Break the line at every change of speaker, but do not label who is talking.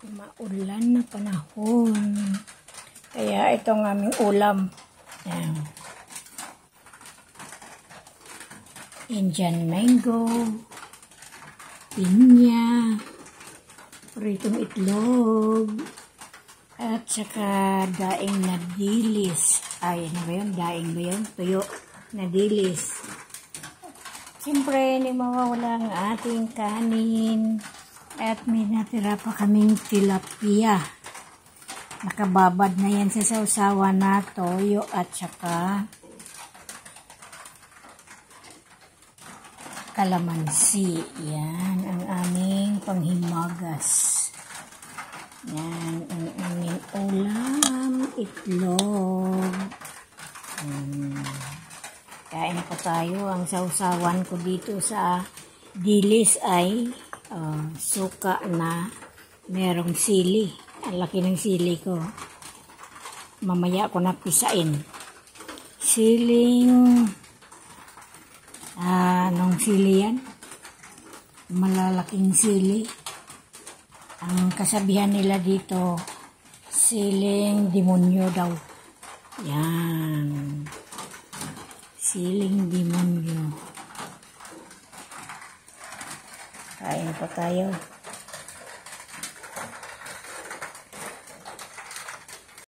Maulan na panahon. Kaya ito ang aming ulam. Yan. Indian mango, pinya, pritong itlog, at saka daing na dilis. Ay, ano ba yun? Daing ba yun? Tuyo na dilis. Siyempre, hindi mawawala ang ating kanin. At may natira pa kaming tilapia. Nakababad na yan sa sausawan na toyo at saka kalamansi. Yan ang aming panghimagas. Yan ang aming ulam, itlog. Kain po tayo. Ang sausawan ko dito sa dilis ay suka na merong sili. Ang laki ng sili ko. Mamaya ko na pisain. Siling anong sili yan? Malalaking sili. Ang kasabihan nila dito, siling demonyo daw. Yan. Siling demonyo. Kain pa tayo.